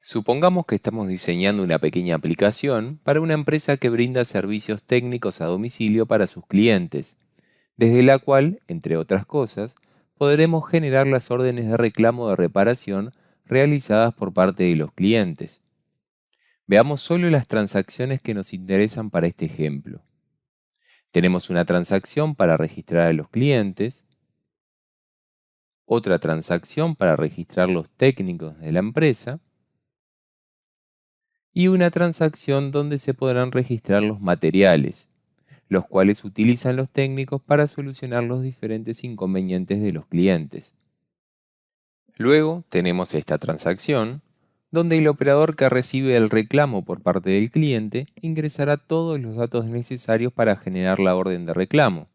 Supongamos que estamos diseñando una pequeña aplicación para una empresa que brinda servicios técnicos a domicilio para sus clientes, desde la cual, entre otras cosas, podremos generar las órdenes de reclamo de reparación realizadas por parte de los clientes. Veamos solo las transacciones que nos interesan para este ejemplo. Tenemos una transacción para registrar a los clientes, otra transacción para registrar los técnicos de la empresa, y una transacción donde se podrán registrar los materiales, los cuales utilizan los técnicos para solucionar los diferentes inconvenientes de los clientes. Luego tenemos esta transacción, donde el operador que recibe el reclamo por parte del cliente ingresará todos los datos necesarios para generar la orden de reclamo.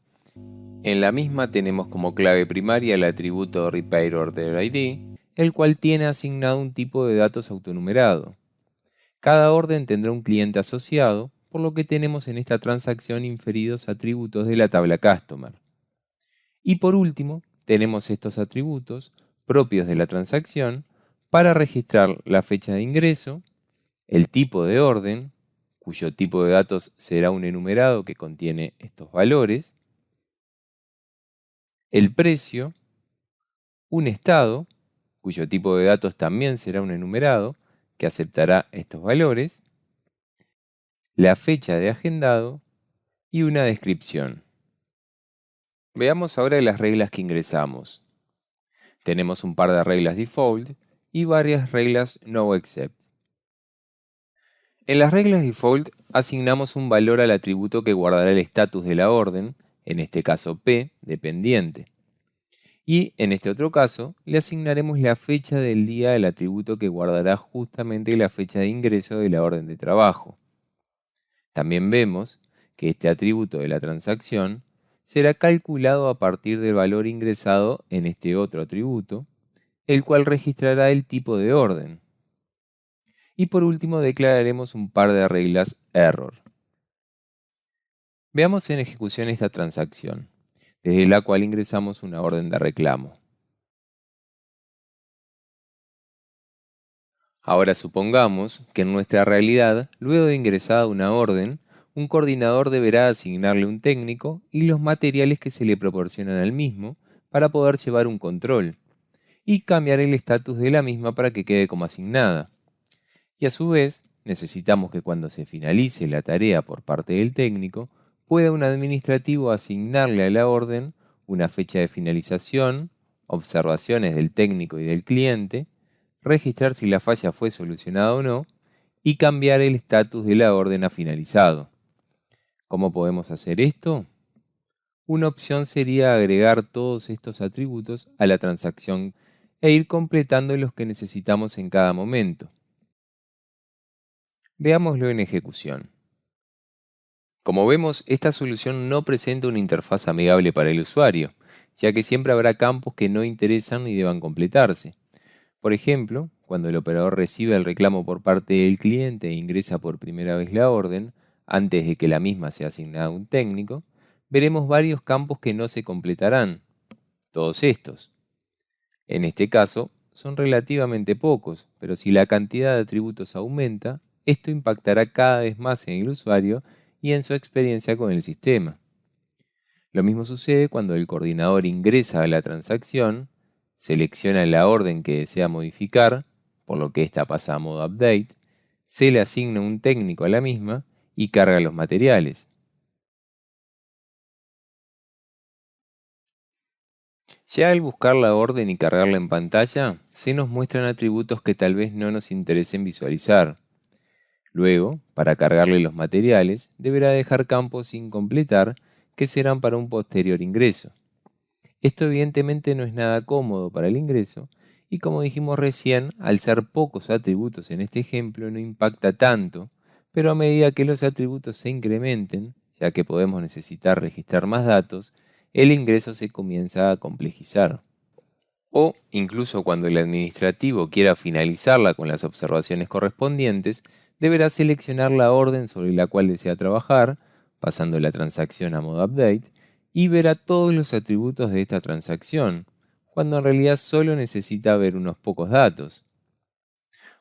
En la misma tenemos como clave primaria el atributo RepairOrderID, el cual tiene asignado un tipo de datos autonumerado. Cada orden tendrá un cliente asociado, por lo que tenemos en esta transacción inferidos atributos de la tabla Customer. Y por último, tenemos estos atributos propios de la transacción para registrar la fecha de ingreso, el tipo de orden, cuyo tipo de datos será un enumerado que contiene estos valores, el precio, un estado, cuyo tipo de datos también será un enumerado que aceptará estos valores, la fecha de agendado y una descripción. Veamos ahora las reglas que ingresamos. Tenemos un par de reglas default y varias reglas no except. En las reglas default asignamos un valor al atributo que guardará el estatus de la orden, en este caso P, dependiente. Y en este otro caso, le asignaremos la fecha del día al atributo que guardará justamente la fecha de ingreso de la orden de trabajo. También vemos que este atributo de la transacción será calculado a partir del valor ingresado en este otro atributo, el cual registrará el tipo de orden. Y por último declararemos un par de reglas error. Veamos en ejecución esta transacción, desde la cual ingresamos una orden de reclamo. Ahora supongamos que en nuestra realidad, luego de ingresada una orden, un coordinador deberá asignarle un técnico y los materiales que se le proporcionan al mismo para poder llevar un control y cambiar el estatus de la misma para que quede como asignada. Y a su vez, necesitamos que cuando se finalice la tarea por parte del técnico, pueda un administrativo asignarle a la orden una fecha de finalización, observaciones del técnico y del cliente, registrar si la falla fue solucionada o no, y cambiar el estatus de la orden a finalizado. ¿Cómo podemos hacer esto? Una opción sería agregar todos estos atributos a la transacción e ir completando los que necesitamos en cada momento. Veámoslo en ejecución. Como vemos, esta solución no presenta una interfaz amigable para el usuario, ya que siempre habrá campos que no interesan ni deban completarse. Por ejemplo, cuando el operador recibe el reclamo por parte del cliente e ingresa por primera vez la orden, antes de que la misma sea asignada a un técnico, veremos varios campos que no se completarán, todos estos. En este caso, son relativamente pocos, pero si la cantidad de atributos aumenta, esto impactará cada vez más en el usuario y en su experiencia con el sistema. Lo mismo sucede cuando el coordinador ingresa a la transacción, selecciona la orden que desea modificar, por lo que ésta pasa a modo update, se le asigna un técnico a la misma y carga los materiales. Ya al buscar la orden y cargarla en pantalla, se nos muestran atributos que tal vez no nos interesen visualizar. Luego, para cargarle los materiales, deberá dejar campos sin completar que serán para un posterior ingreso. Esto evidentemente no es nada cómodo para el ingreso y como dijimos recién, al ser pocos atributos en este ejemplo no impacta tanto, pero a medida que los atributos se incrementen, ya que podemos necesitar registrar más datos, el ingreso se comienza a complejizar. O incluso cuando el administrativo quiera finalizarla con las observaciones correspondientes, deberá seleccionar la orden sobre la cual desea trabajar, pasando la transacción a modo update, y verá todos los atributos de esta transacción, cuando en realidad solo necesita ver unos pocos datos.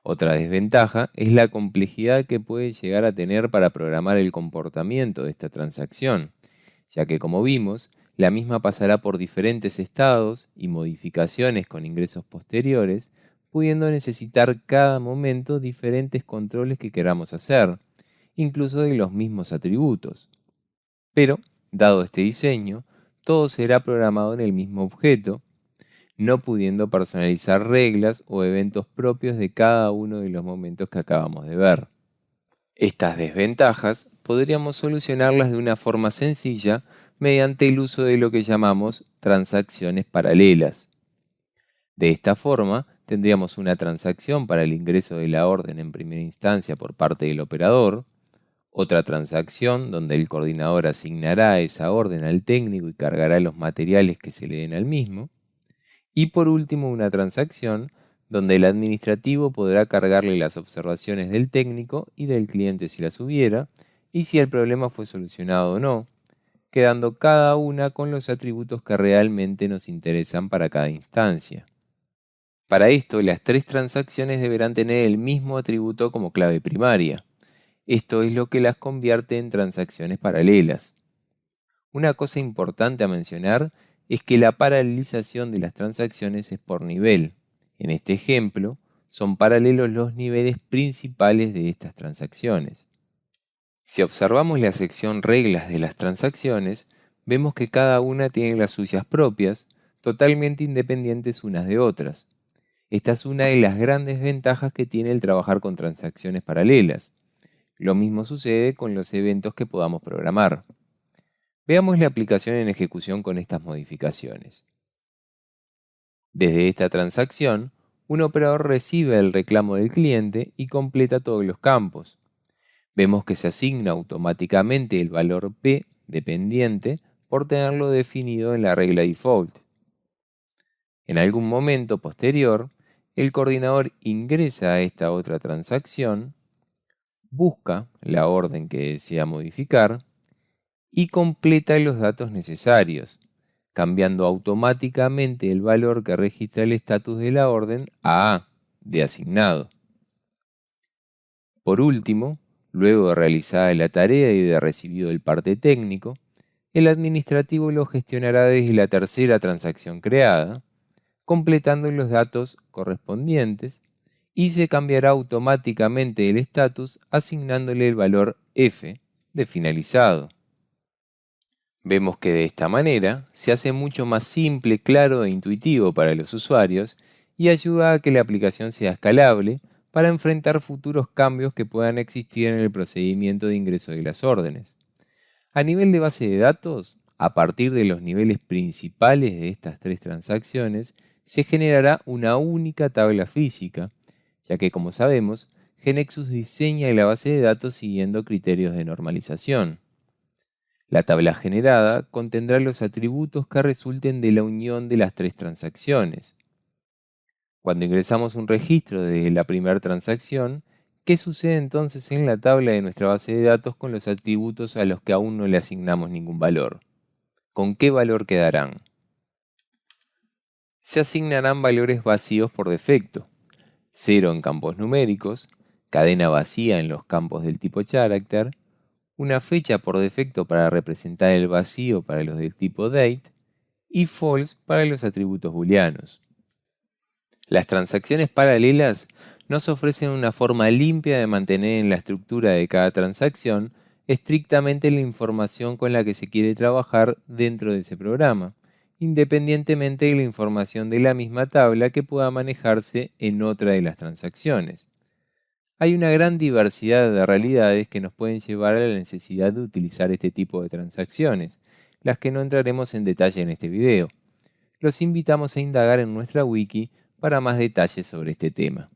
Otra desventaja es la complejidad que puede llegar a tener para programar el comportamiento de esta transacción, ya que como vimos, la misma pasará por diferentes estados y modificaciones con ingresos posteriores, pudiendo necesitar cada momento diferentes controles que queramos hacer, incluso de los mismos atributos. Pero, dado este diseño, todo será programado en el mismo objeto, no pudiendo personalizar reglas o eventos propios de cada uno de los momentos que acabamos de ver. Estas desventajas podríamos solucionarlas de una forma sencilla mediante el uso de lo que llamamos transacciones paralelas. De esta forma, tendríamos una transacción para el ingreso de la orden en primera instancia por parte del operador, otra transacción donde el coordinador asignará esa orden al técnico y cargará los materiales que se le den al mismo, y por último una transacción donde el administrativo podrá cargarle las observaciones del técnico y del cliente si las hubiera, y si el problema fue solucionado o no, quedando cada una con los atributos que realmente nos interesan para cada instancia. Para esto, las tres transacciones deberán tener el mismo atributo como clave primaria. Esto es lo que las convierte en transacciones paralelas. Una cosa importante a mencionar es que la paralelización de las transacciones es por nivel. En este ejemplo, son paralelos los niveles principales de estas transacciones. Si observamos la sección Reglas de las transacciones, vemos que cada una tiene las suyas propias, totalmente independientes unas de otras. Esta es una de las grandes ventajas que tiene el trabajar con transacciones paralelas. Lo mismo sucede con los eventos que podamos programar. Veamos la aplicación en ejecución con estas modificaciones. Desde esta transacción, un operador recibe el reclamo del cliente y completa todos los campos. Vemos que se asigna automáticamente el valor P dependiente por tenerlo definido en la regla default. En algún momento posterior, el coordinador ingresa a esta otra transacción, busca la orden que desea modificar y completa los datos necesarios, cambiando automáticamente el valor que registra el estatus de la orden a A, de asignado. Por último, luego de realizada la tarea y de recibido el parte técnico, el administrativo lo gestionará desde la tercera transacción creada, completando los datos correspondientes y se cambiará automáticamente el estatus asignándole el valor F de finalizado. Vemos que de esta manera se hace mucho más simple, claro e intuitivo para los usuarios y ayuda a que la aplicación sea escalable para enfrentar futuros cambios que puedan existir en el procedimiento de ingreso de las órdenes. A nivel de base de datos, a partir de los niveles principales de estas tres transacciones, se generará una única tabla física, ya que, como sabemos, GeneXus diseña la base de datos siguiendo criterios de normalización. La tabla generada contendrá los atributos que resulten de la unión de las tres transacciones. Cuando ingresamos un registro desde la primera transacción, ¿qué sucede entonces en la tabla de nuestra base de datos con los atributos a los que aún no le asignamos ningún valor? ¿Con qué valor quedarán? Se asignarán valores vacíos por defecto, 0 en campos numéricos, cadena vacía en los campos del tipo character, una fecha por defecto para representar el vacío para los del tipo date y false para los atributos booleanos. Las transacciones paralelas nos ofrecen una forma limpia de mantener en la estructura de cada transacción estrictamente la información con la que se quiere trabajar dentro de ese programa, independientemente de la información de la misma tabla que pueda manejarse en otra de las transacciones. Hay una gran diversidad de realidades que nos pueden llevar a la necesidad de utilizar este tipo de transacciones, las que no entraremos en detalle en este video. Los invitamos a indagar en nuestra wiki para más detalles sobre este tema.